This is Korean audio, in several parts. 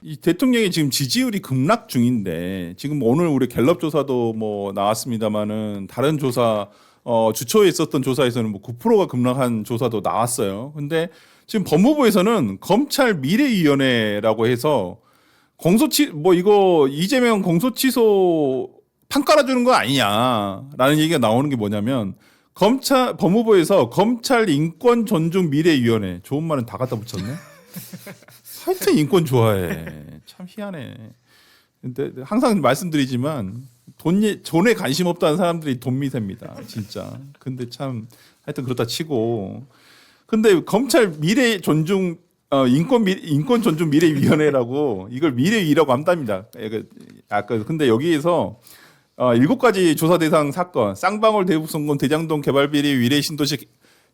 이 대통령이 지금 지지율이 급락 중인데 지금 오늘 우리 갤럽 조사도 뭐 나왔습니다만은 다른 조사 주초에 있었던 조사에서는 뭐 9%가 급락한 조사도 나왔어요. 근데 지금 법무부에서는 검찰 미래위원회라고 해서 이거 이재명 공소취소 판 깔아주는 거 아니냐라는 얘기가 나오는 게 뭐냐면 법무부에서 검찰 인권 존중 미래위원회 좋은 말은 다 갖다 붙였네. 하여튼 인권 좋아해. 참 희한해. 근데 항상 말씀드리지만 돈에 관심 없다는 사람들이 돈 미세입니다. 진짜. 근데 참 하여튼 그렇다 치고. 근데 검찰 미래 존중 인권 존중 미래위원회라고 이걸 미래위라고 한답니다. 아까 근데 여기에서 7가지 조사 대상 사건, 쌍방울 대북송건, 대장동 개발비리, 위례 신도시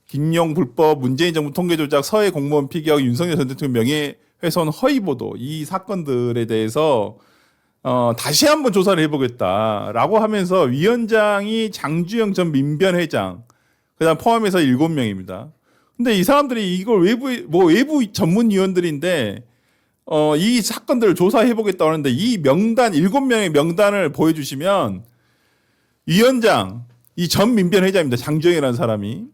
김용 불법, 문재인 정부 통계 조작, 서해 공무원 피격, 윤석열 전 대통령 명예훼손 허위 보도 이 사건들에 대해서 다시 한번 조사를 해보겠다라고 하면서 위원장이 장주영 전 민변회장, 그다음 포함해서 7명입니다. 근데 이 사람들이 이걸 외부 전문위원들인데 이 사건들을 조사해보겠다고 하는데 이 명단 7명의 명단을 보여주시면 위원장 이 전 민변회장입니다. 장주영이라는 사람이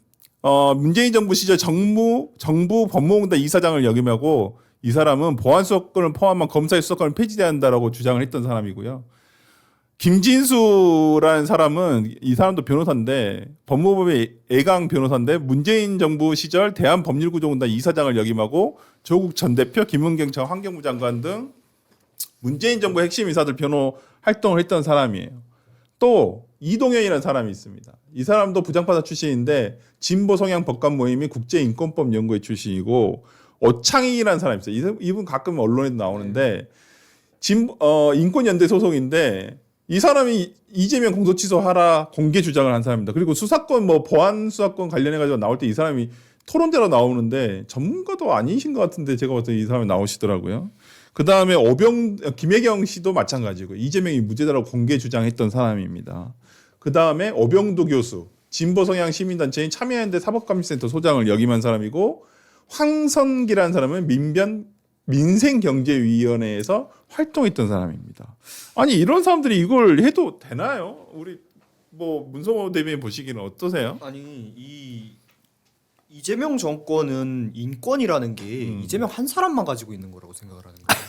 문재인 정부 시절 정부 법무공단 이사장을 역임하고 이 사람은 보안 수사권을 포함한 검사의 수사권을 폐지해야 한다라고 주장을 했던 사람이고요. 김진수라는 사람은 이 사람도 변호사인데 법무부의 애강 변호사인데 문재인 정부 시절 대한법률구조공단 이사장을 역임하고 조국 전 대표, 김은경 전 환경부 장관 등 문재인 정부 핵심 인사들 변호 활동을 했던 사람이에요. 또 이동현이라는 사람이 있습니다. 이 사람도 부장판사 출신인데 진보 성향 법관 모임이 국제인권법 연구회 출신이고 오창익이라는 사람이 있어요. 이분 가끔 언론에도 나오는데 인권연대 소속인데 이 사람이 이재명 공소취소하라 공개 주장을 한 사람입니다. 그리고 수사권 보안 수사권 관련해 가지고 나올 때 이 사람이 토론대로 나오는데 전문가도 아니신 것 같은데 제가 봤을 때 이 사람이 나오시더라고요. 그 다음에 김혜경 씨도 마찬가지고 이재명이 무죄다라고 공개 주장했던 사람입니다. 그 다음에 오병두 교수, 진보 성향 시민단체인 참여연대 사법감시센터 소장을 역임한 사람이고 황선기라는 사람은 민생경제위원회에서 활동했던 사람입니다. 아니 이런 사람들이 이걸 해도 되나요? 우리 문성호 대변인 보시기는 어떠세요? 아니 이재명 정권은 인권이라는 게 이재명 한 사람만 가지고 있는 거라고 생각을 하는 거예요.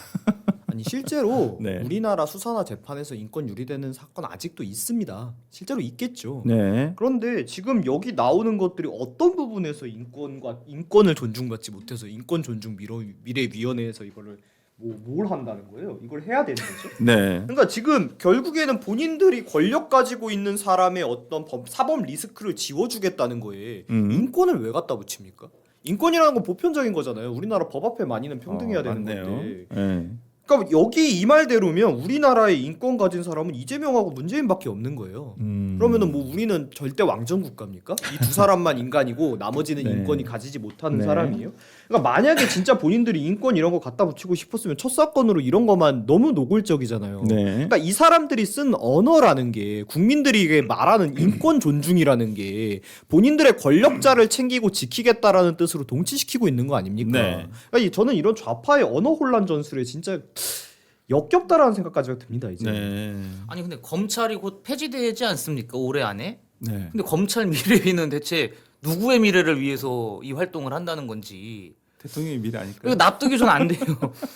아니 실제로 네. 우리나라 수사나 재판에서 인권 유리되는 사건 아직도 있습니다. 실제로 있겠죠. 네. 그런데 지금 여기 나오는 것들이 어떤 부분에서 인권을 존중받지 못해서 인권 존중 미래위원회에서 이거를 뭘 한다는 거예요? 이걸 해야 되는 거죠? 네. 그러니까 지금 결국에는 본인들이 권력 가지고 있는 사람의 어떤 사법 리스크를 지워주겠다는 거에 인권을 왜 갖다 붙입니까? 인권이라는 건 보편적인 거잖아요. 우리나라 법 앞에 만인은 평등해야 되는 맞네요. 건데. 네. 그러니까 여기 이 말대로면 우리나라의 인권 가진 사람은 이재명하고 문재인밖에 없는 거예요. 그러면은 우리는 절대 왕정 국가입니까? 이 두 사람만 인간이고 나머지는 네. 인권이 가지지 못하는 네. 사람이에요. 그러니까 만약에 진짜 본인들이 인권 이런 거 갖다 붙이고 싶었으면 첫 사건으로 이런 것만 너무 노골적이잖아요. 네. 그러니까 이 사람들이 쓴 언어라는 게 국민들이 말하는 인권 존중이라는 게 본인들의 권력자를 챙기고 지키겠다라는 뜻으로 동치시키고 있는 거 아닙니까? 네. 그러니까 저는 이런 좌파의 언어 혼란 전술에 진짜 역겹다라는 생각까지 듭니다 이제. 네. 아니 근데 검찰이 곧 폐지되지 않습니까? 올해 안에? 네. 근데 검찰 미래위는 대체 누구의 미래를 위해서 이 활동을 한다는 건지 대통령의 미래 아닐까요? 이거 납득이 좀 안 돼요.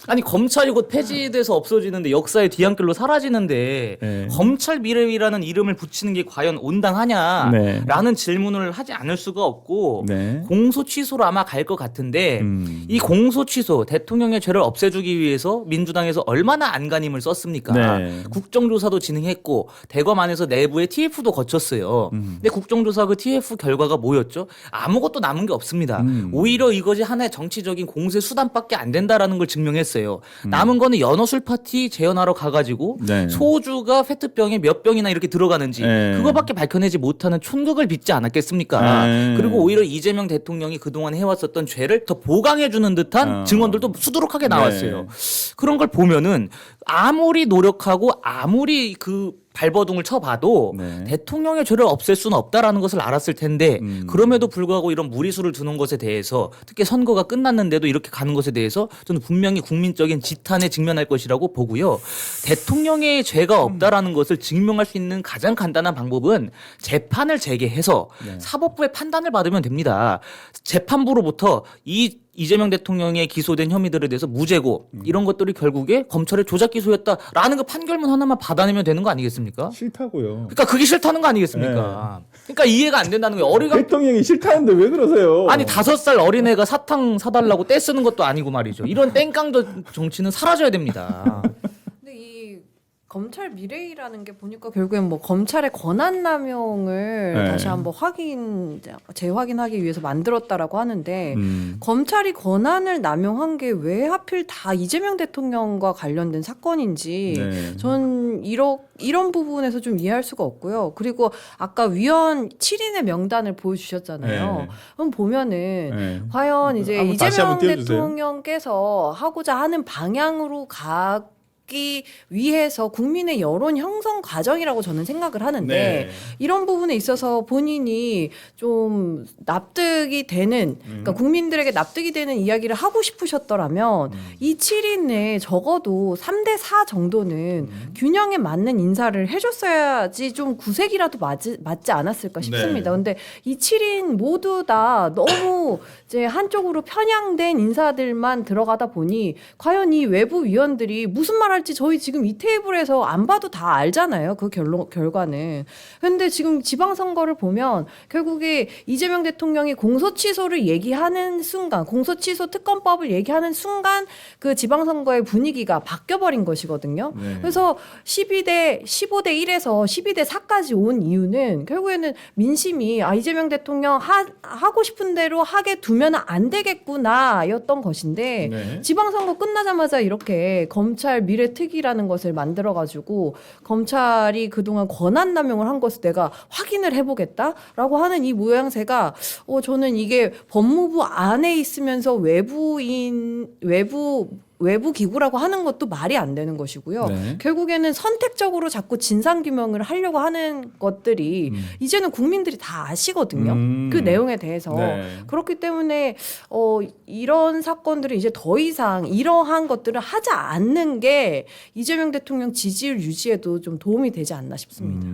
아니 검찰이 곧 폐지돼서 없어지는데 역사의 뒤안길로 사라지는데 네. 검찰 미래위라는 이름을 붙이는 게 과연 온당하냐라는 네. 질문을 하지 않을 수가 없고 네. 공소 취소로 아마 갈 것 같은데 이 공소 취소 대통령의 죄를 없애주기 위해서 민주당에서 얼마나 안간힘을 썼습니까? 네. 국정조사도 진행했고 대검 안에서 내부에 TF도 거쳤어요. 근데 국정조사 그 TF 결과가 뭐였죠? 아무것도 남은 게 없습니다. 오히려 이것이 하나의 정치적인 공세 수단밖에 안 된다라는 걸 증명했어요. 남은 거는 연어술 파티 재현하러 가가지고 네. 소주가 페트병에 몇 병이나 이렇게 들어가는지 네. 그거밖에 밝혀내지 못하는 촌극을 빚지 않았겠습니까? 네. 그리고 오히려 이재명 대통령이 그동안 해왔었던 죄를 더 보강해주는 듯한 증언들도 수두룩하게 나왔어요. 그런 걸 보면은 아무리 노력하고 아무리 그 발버둥을 쳐봐도 네. 대통령의 죄를 없앨 수는 없다라는 것을 알았을 텐데 그럼에도 불구하고 이런 무리수를 두는 것에 대해서 특히 선거가 끝났는데도 이렇게 가는 것에 대해서 저는 분명히 국민적인 지탄에 직면할 것이라고 보고요. 대통령의 죄가 없다라는 것을 증명할 수 있는 가장 간단한 방법은 재판을 재개해서 사법부의 판단을 받으면 됩니다. 재판부로부터 이재명 대통령의 기소된 혐의들에 대해서 무죄고 이런 것들이 결국에 검찰의 조작 기소였다라는 그 판결문 하나만 받아내면 되는 거 아니겠습니까? 싫다고요. 그러니까 그게 싫다는 거 아니겠습니까? 그러니까 이해가 안 된다는 거예요. 어리가 대통령이 싫다는데 왜 그러세요? 아니 5살 어린애가 사탕 사달라고 떼 쓰는 것도 아니고 말이죠. 이런 땡깡 정치는 사라져야 됩니다. 근데 이 검찰 미래이라는 게 보니까 결국엔 뭐 검찰의 권한 남용을 네. 다시 한번 재확인하기 위해서 만들었다라고 하는데 검찰이 권한을 남용한 게 왜 하필 다 이재명 대통령과 관련된 사건인지 네. 전 이런 부분에서 좀 이해할 수가 없고요. 그리고 아까 위원 7인의 명단을 보여주셨잖아요. 네. 그럼 보면은 네. 과연 이제 한번 다시 이재명 한번 띄워주세요. 대통령께서 하고자 하는 방향으로 가기 위해서 국민의 여론 형성 과정이라고 저는 생각을 하는데 네. 이런 부분에 있어서 본인이 좀 납득이 되는 그러니까 국민들에게 납득이 되는 이야기를 하고 싶으셨더라면 이 7인에 적어도 3대 4 정도는 균형에 맞는 인사를 해줬어야지 좀 구색이라도 맞지 않았을까 싶습니다. 네. 근데 이 7인 모두 다 너무 이제 한쪽으로 편향된 인사들만 들어가다 보니 과연 이 외부 위원들이 무슨 말 할지 저희 지금 이 테이블에서 안 봐도 다 알잖아요. 그 결과는. 근데 지금 지방선거를 보면 결국에 이재명 대통령이 공소취소를 얘기하는 순간, 공소취소 특검법을 얘기하는 순간 그 지방선거의 분위기가 바뀌어버린 것이거든요. 네. 그래서 15대 1에서 12대 4까지 온 이유는 결국에는 민심이 이재명 대통령 하고 싶은 대로 하게 두면 안 되겠구나 였던 것인데 네. 지방선거 끝나자마자 이렇게 검찰 미래특위라는 것을 만들어가지고 검찰이 그동안 권한남용을 한 것을 내가 확인을 해보겠다라고 하는 이 모양새가 저는 이게 법무부 안에 있으면서 외부 기구라고 하는 것도 말이 안 되는 것이고요. 네. 결국에는 선택적으로 자꾸 진상규명을 하려고 하는 것들이 이제는 국민들이 다 아시거든요. 그 내용에 대해서. 네. 그렇기 때문에 이런 사건들을 이제 더 이상 이러한 것들을 하지 않는 게 이재명 대통령 지지율 유지에도 좀 도움이 되지 않나 싶습니다.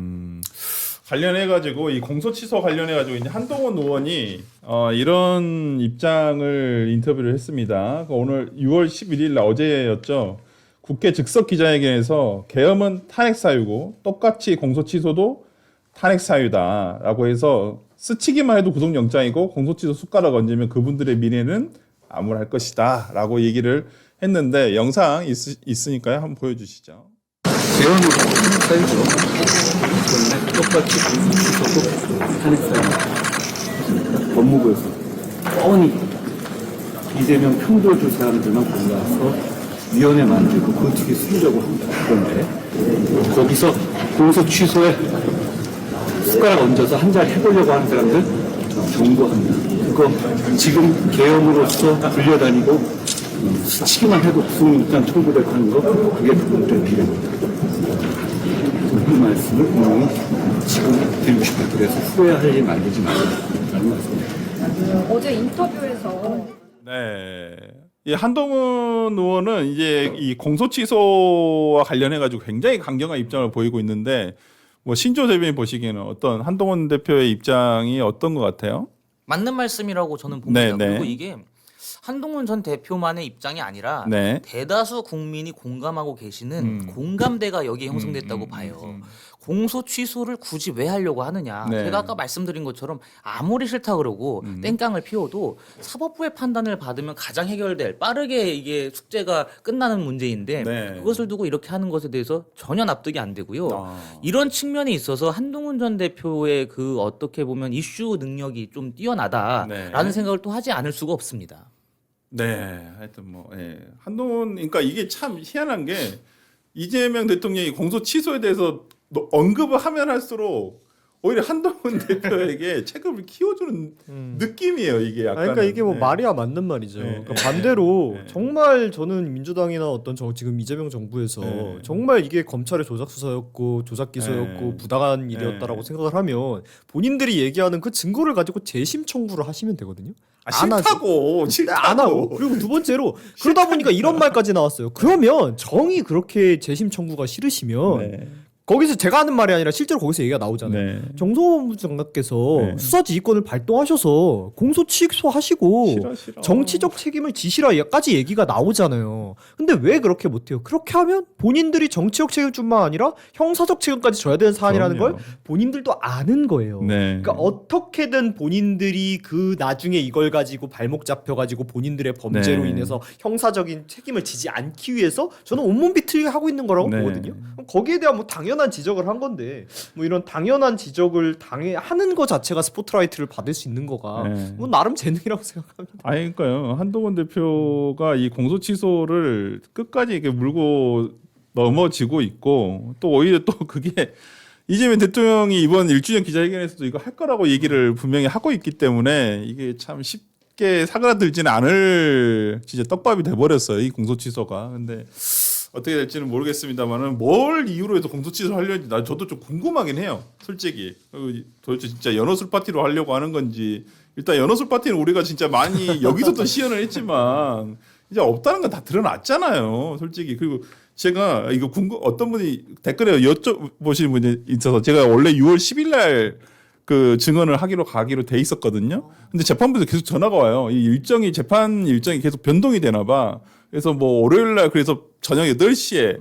관련해가지고 이 공소취소 관련해가지고 이제 한동훈 의원이 이런 입장을 인터뷰를 했습니다. 오늘 6월 11일 날 어제였죠. 국회 즉석 기자회견에서 계엄은 탄핵 사유고 똑같이 공소취소도 탄핵 사유다라고 해서 스치기만 해도 구속영장이고 공소취소 숟가락 얹으면 그분들의 미래는 암울할 것이다라고 얘기를 했는데 영상 있으니까요. 한번 보여주시죠. 계엄은 탄핵사유죠. 그런데 똑같이 공소취소도 탄핵사유. 법무부에서 뻔히 이재명 편도줄 사람들만 골라서 위원회 만들고 그 뒤에 쓰려고 합니다. 그런데 거기서 공소취소에 숟가락 얹어서 한 잘 해보려고 하는 사람들 경고합니다. 그거 지금 계엄으로서 불려다니고 스치기만 해도 구속영장 청구되고 하는 거 그게 그분들의 비례입니다. 그 말씀을 분명히 지금 드리고 싶어요. 그래서 후회할 일 만들지 말라는 말씀입니다. 어제 인터뷰에서 네. 이 한동훈 의원은 이제 이 공소취소와 관련해 가지고 굉장히 강경한 입장을 보이고 있는데 뭐 신조 대변인 보시기에는 어떤 한동훈 대표의 입장이 어떤 것 같아요? 맞는 말씀이라고 저는 봅니다. 네, 네. 그리고 이게 한동훈 전 대표만의 입장이 아니라 네. 대다수 국민이 공감하고 계시는 공감대가 여기에 형성됐다고 봐요. 공소 취소를 굳이 왜 하려고 하느냐. 네. 제가 아까 말씀드린 것처럼 아무리 싫다 그러고 땡깡을 피워도 사법부의 판단을 받으면 가장 해결될 빠르게 이게 숙제가 끝나는 문제인데 네. 그것을 두고 이렇게 하는 것에 대해서 전혀 납득이 안 되고요. 이런 측면에 있어서 한동훈 전 대표의 그 어떻게 보면 이슈 능력이 좀 뛰어나다라는 네. 생각을 또 하지 않을 수가 없습니다. 네, 하여튼 뭐 한동훈 그러니까 이게 참 희한한 게 이재명 대통령이 공소 취소에 대해서 언급을 하면 할수록 오히려 한동훈 대표에게 책임을 키워주는 느낌이에요. 이게 약간. 그러니까 이게 뭐 말이야 맞는 말이죠. 그러니까 반대로 정말 저는 민주당이나 어떤 지금 이재명 정부에서 정말 이게 검찰의 조작 수사였고 조작 기소였고 부당한 일이었다라고 생각을 하면 본인들이 얘기하는 그 증거를 가지고 재심 청구를 하시면 되거든요. 안 하죠. 싫다고 안 하고 그리고 두 번째로 그러다 보니까 이런 말까지 나왔어요. 그러면 정이 그렇게 재심 청구가 싫으시면 거기서 제가 하는 말이 아니라 실제로 거기서 얘기가 나오잖아요. 정성호 장관께서 수사지휘권을 발동하셔서 공소 취소하시고 싫어. 정치적 책임을 지시라까지 얘기가 나오잖아요. 근데 왜 그렇게 못해요? 그렇게 하면 본인들이 정치적 책임뿐만 아니라 형사적 책임까지 져야 되는 사안이라는 그럼요. 걸 본인들도 아는 거예요. 네. 그러니까 어떻게든 본인들이 그 나중에 이걸 가지고 발목 잡혀가지고 본인들의 범죄로 네. 인해서 형사적인 책임을 지지 않기 위해서 저는 온몸 비틀하고 있는 거라고 네. 보거든요. 그럼 거기에 대한 뭐 당연한 지적을 한 건데 뭐 이런 당연한 지적을 하는 거 자체가 스포트라이트를 받을 수 있는 거가 뭐 나름 재능이라고 생각합니다. 아니 그러니까요. 한동훈 대표가 이 공소 취소를 끝까지 이렇게 물고 넘어지고 있고 또 오히려 또 그게 이재명 대통령이 이번 1주년 기자회견에서도 이거 할 거라고 얘기를 분명히 하고 있기 때문에 이게 참 쉽게 사그라들지는 않을 진짜 떡밥이 돼버렸어요. 이 공소 취소가. 근데 어떻게 될지는 모르겠습니다만은 뭘 이유로 해서 공소 취소를 하려는지 저도 좀 궁금하긴 해요. 솔직히. 도대체 진짜 연어술 파티로 하려고 하는 건지 일단 연어술 파티는 우리가 진짜 많이 여기서도 시연을 했지만 이제 없다는 건 다 드러났잖아요. 솔직히. 그리고 제가 이거 어떤 분이 댓글에 여쭤보시는 분이 있어서 제가 원래 6월 10일 날 그 증언을 가기로 돼 있었거든요. 근데 재판부에서 계속 전화가 와요. 이 재판 일정이 계속 변동이 되나 봐. 그래서 뭐 월요일 날 그래서 저녁 8시에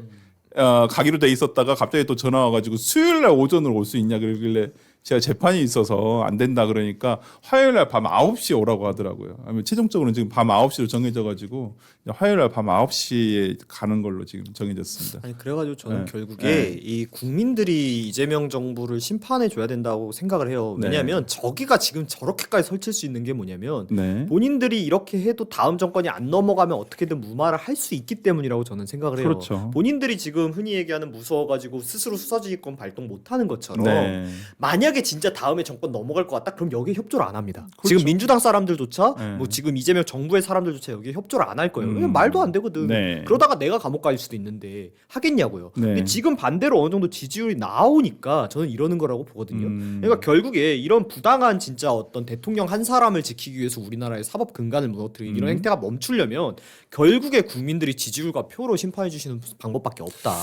가기로 돼 있었다가 갑자기 또 전화 와가지고 수요일 날 오전으로 올 수 있냐 그러길래 제가 재판이 있어서 안 된다 그러니까 화요일 날 밤 9시에 오라고 하더라고요. 아니면 최종적으로는 지금 밤 9시로 정해져가지고 화요일 날 밤 9시에 가는 걸로 지금 정해졌습니다. 아니 그래가지고 저는 결국에 이 국민들이 이재명 정부를 심판해 줘야 된다고 생각을 해요. 왜냐하면 저기가 지금 저렇게까지 설칠 수 있는 게 뭐냐면 본인들이 이렇게 해도 다음 정권이 안 넘어가면 어떻게든 무마를 할 수 있기 때문이라고 저는 생각을 해요. 그렇죠. 본인들이 지금 흔히 얘기하는 무서워가지고 스스로 수사지휘권 발동 못하는 것처럼 네. 만약에 진짜 다음에 정권 넘어갈 것 같다 그럼 여기에 협조를 안 합니다. 그렇죠. 지금 민주당 사람들조차 네. 뭐 지금 이재명 정부의 사람들조차 여기에 협조를 안 할 거예요. 왜냐면 말도 안 되거든. 네. 그러다가 내가 감옥 갈 수도 있는데 하겠냐고요. 네. 근데 지금 반대로 어느 정도 지지율이 나오니까 저는 이러는 거라고 보거든요. 그러니까 결국에 이런 부당한 진짜 어떤 대통령 한 사람을 지키기 위해서 우리나라의 사법 근간을 무너뜨리는 이런 행태가 멈추려면 결국에 국민들이 지지율과 표로 심판해 주시는 방법밖에 없다.